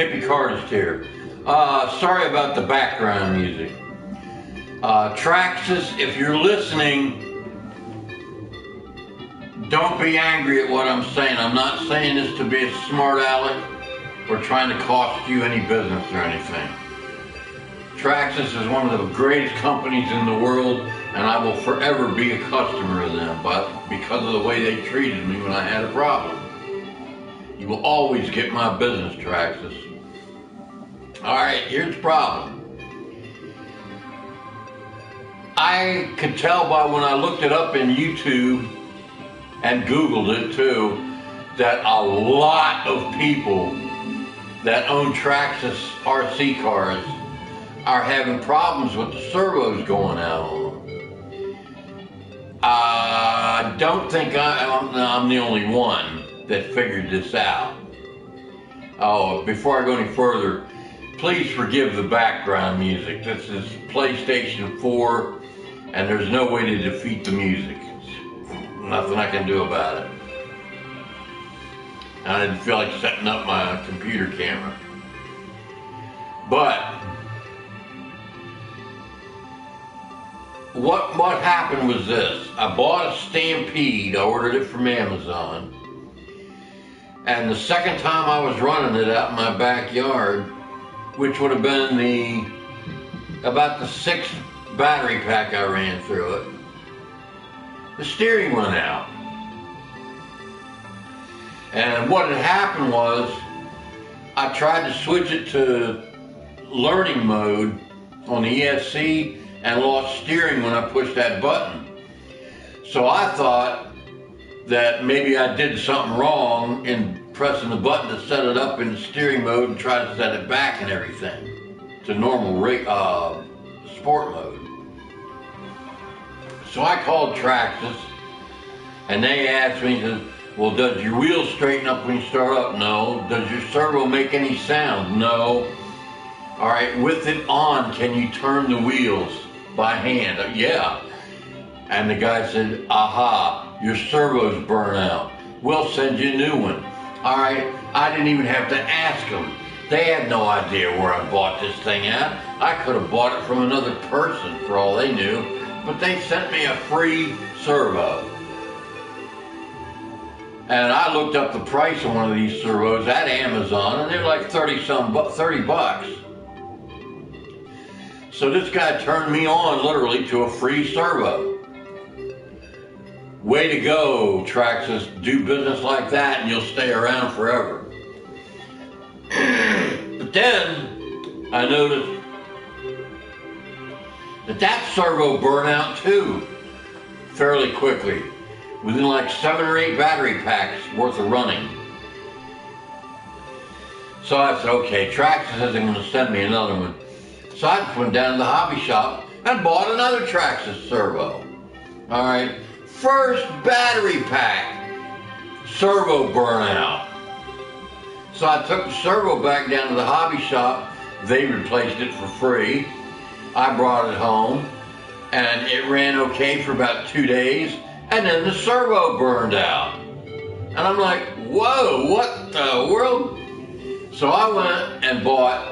Hippie Cardist here. Sorry about the background music. Traxxas, if you're listening, don't be angry at what I'm saying. I'm not saying this to be a smart aleck or trying to cost you any business or anything. Traxxas is one of the greatest companies in the world, and I will forever be a customer of them, but because of the way they treated me when I had a problem. You will always get my business, Traxxas. Alright, here's the problem. I could tell by when I looked it up in YouTube and Googled it too, that a lot of people that own Traxxas RC cars are having problems with the servos going out on them. I don't think I'm the only one that figured this out. Oh, before I go any further, please forgive the background music. This is PlayStation 4, and there's no way to defeat the music. There's nothing I can do about it. I didn't feel like setting up my computer camera. But what happened was this. I bought a Stampede. I ordered it from Amazon. And the second time I was running it out in my backyard, which would have been about the 6th battery pack I ran through it, the steering went out. And what had happened was, I tried to switch it to learning mode on the ESC and lost steering when I pushed that button. So I thought that maybe I did something wrong in pressing the button to set it up in steering mode and try to set it back and everything to normal sport mode. So I called Traxxas and they asked me, well, does your wheel straighten up when you start up? No. Does your servo make any sound? No. All right, with it on, can you turn the wheels by hand? Yeah. And the guy said, aha, your servo's burn out. We'll send you a new one. All right, I didn't even have to ask them. They had no idea where I bought this thing at. I could have bought it from another person for all they knew, but they sent me a free servo. And I looked up the price of one of these servos at Amazon, and they're like 30 bucks. So this guy turned me on literally to a free servo. Way to go, Traxxas. Do business like that and you'll stay around forever. But then I noticed that servo burned out too, fairly quickly, within like 7 or 8 battery packs worth of running. So I said, okay, Traxxas isn't going to send me another one. So I just went down to the hobby shop and bought another Traxxas servo. All right, first battery pack, servo burnout. So I took the servo back down to the hobby shop. They replaced it for free. I brought it home and it ran okay for about 2 days, and then the servo burned out. And I'm like, whoa, what the world? So I went and bought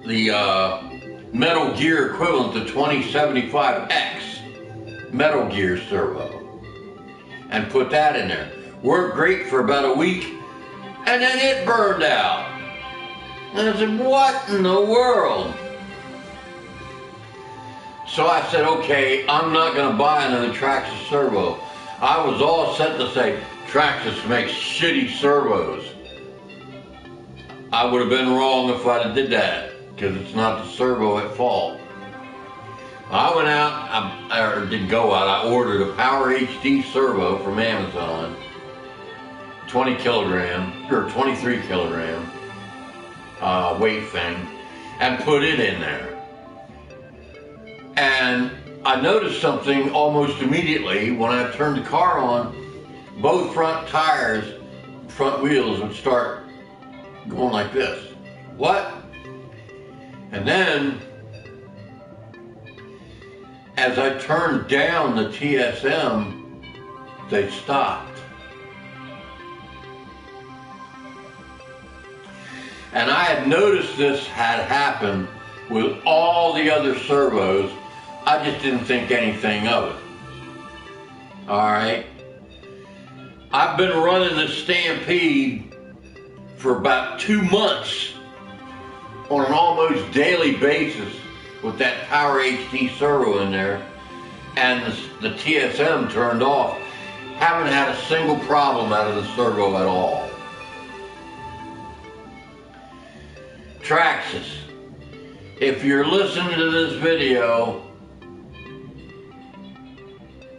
the Metal Gear equivalent to 2075X Metal Gear servo and put that in there. Worked great for about a week, and then it burned out. And I said, what in the world? So I said, okay, I'm not going to buy another Traxxas servo. I was all set to say, Traxxas makes shitty servos. I would have been wrong if I'd have did that, because it's not the servo at fault. I went out, or didn't go out, I ordered a Power HD servo from Amazon, 20 kilogram, or 23 kilogram weight thing, and put it in there. And I noticed something almost immediately when I turned the car on. Both front tires, front wheels would start going like this. What? And then, as I turned down the TSM, they stopped. And I had noticed this had happened with all the other servos. I just didn't think anything of it. All right. I've been running this Stampede for about 2 months on an almost daily basis with that Power HD servo in there and the TSM turned off. Haven't had a single problem out of the servo at all. Traxxas, if you're listening to this video,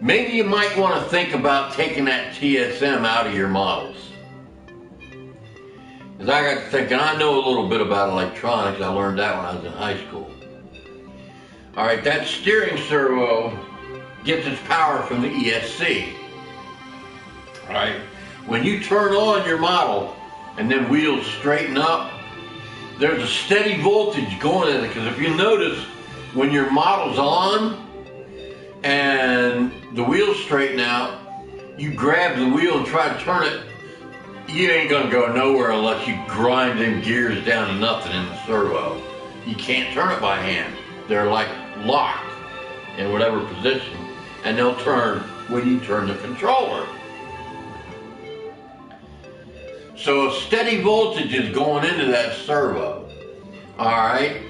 maybe you might want to think about taking that TSM out of your models. Because I got to thinking, I know a little bit about electronics. I learned that when I was in high school. All right, that steering servo gets its power from the ESC. All right, when you turn on your model and then wheels straighten up, there's a steady voltage going in it. Because if you notice, when your model's on and the wheels straighten out, you grab the wheel and try to turn it, you ain't gonna go nowhere unless you grind them gears down to nothing in the servo. You can't turn it by hand. They're like locked in whatever position, and they'll turn when you turn the controller. So a steady voltage is going into that servo. All right,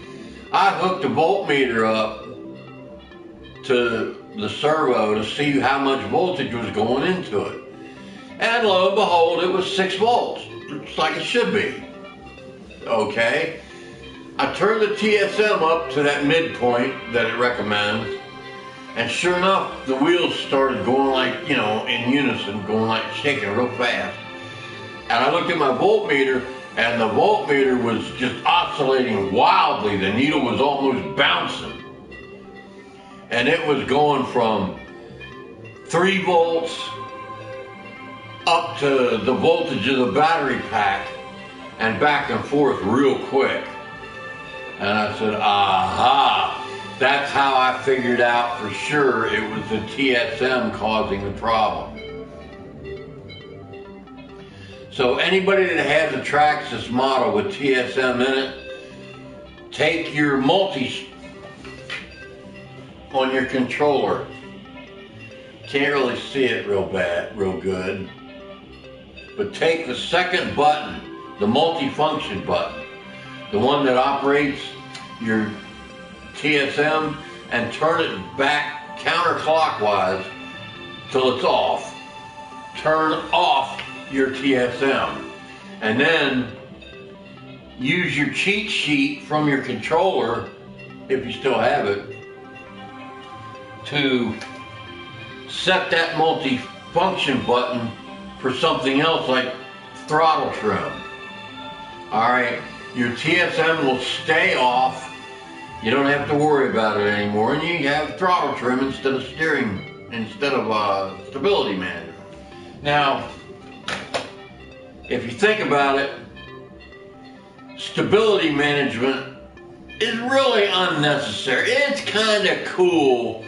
I hooked a voltmeter up to the servo to see how much voltage was going into it. And lo and behold, it was 6 volts, just like it should be. Okay, I turned the TSM up to that midpoint that it recommends, and sure enough, the wheels started going like, in unison, going like shaking real fast. And I looked at my voltmeter, and the voltmeter was just oscillating wildly. The needle was almost bouncing. And it was going from 3 volts up to the voltage of the battery pack and back and forth real quick. And I said, aha, that's how I figured out for sure it was the TSM causing the problem. So anybody that has a Traxxas model with TSM in it, take your multi on your controller. Can't really see it real good. But take the second button, the multi-function button, the one that operates your TSM, and turn it back counterclockwise till it's off. Turn off your TSM, and then use your cheat sheet from your controller, if you still have it, to set that multi-function button for something else like throttle trim. All right, your TSM will stay off. You don't have to worry about it anymore, and you have throttle trim instead of stability management. Now, if you think about it, stability management is really unnecessary. It's kind of cool.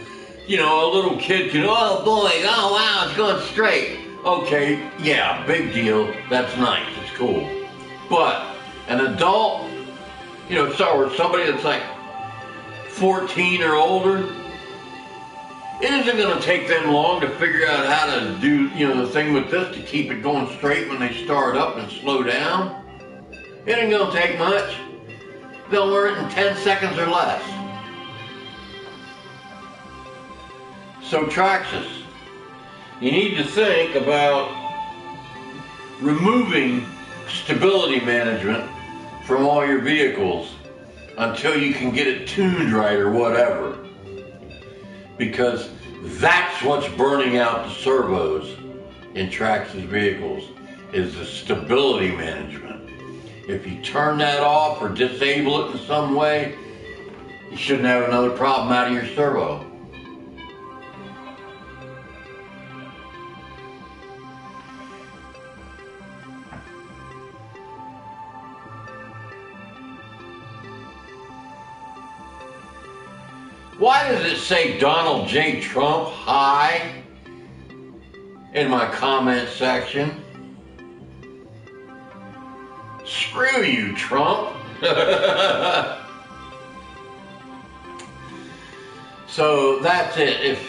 A little kid can, oh boy, oh wow, it's going straight. Okay, yeah, big deal. That's nice, it's cool. But an adult, somebody that's like 14 or older, it isn't going to take them long to figure out how to do, the thing with this to keep it going straight when they start up and slow down. It ain't going to take much. They'll learn it in 10 seconds or less. So Traxxas, you need to think about removing stability management from all your vehicles until you can get it tuned right or whatever. Because that's what's burning out the servos in Traxxas vehicles, is the stability management. If you turn that off or disable it in some way, you shouldn't have another problem out of your servo. Why does it say Donald J. Trump hi in my comment section? Screw you, Trump. So that's it. If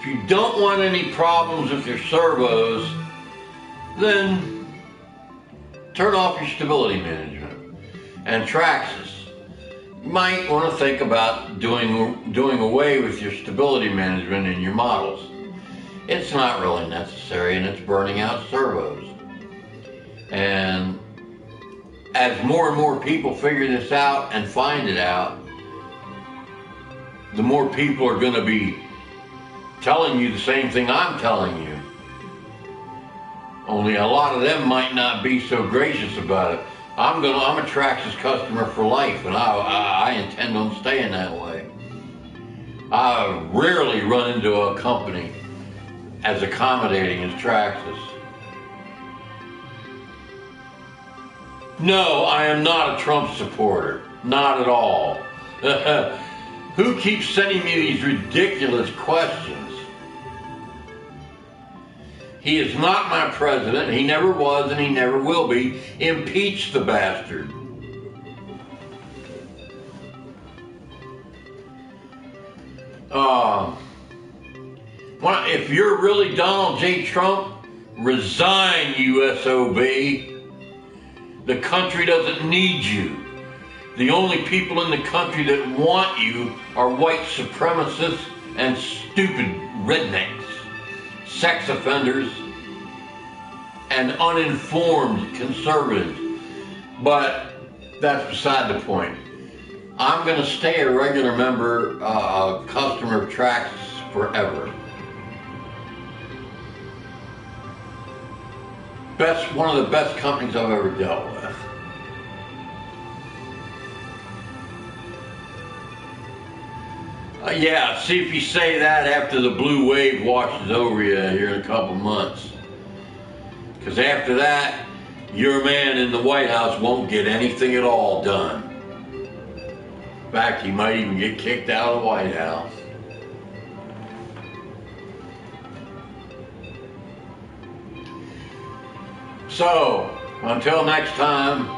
you don't want any problems with your servos, then turn off your stability management. And Traxxas, you might want to think about doing away with your stability management in your models. It's not really necessary, and it's burning out servos. And as more and more people figure this out and find it out, the more people are going to be telling you the same thing I'm telling you. Only a lot of them might not be so gracious about it. I'm a Traxxas customer for life, and I intend on staying that way. I rarely run into a company as accommodating as Traxxas. No, I am not a Trump supporter. Not at all. Who keeps sending me these ridiculous questions? He is not my president. He never was and he never will be. Impeach the bastard. If you're really Donald J. Trump, resign, you SOB. The country doesn't need you. The only people in the country that want you are white supremacists and stupid rednecks, sex offenders, and uninformed conservatives. But that's beside the point. I'm going to stay a regular member, customer of Traxxas forever. One of the best companies I've ever dealt with. Yeah, see if you say that after the blue wave washes over you here in a couple months. Because after that, your man in the White House won't get anything at all done. In fact, he might even get kicked out of the White House. So, until next time,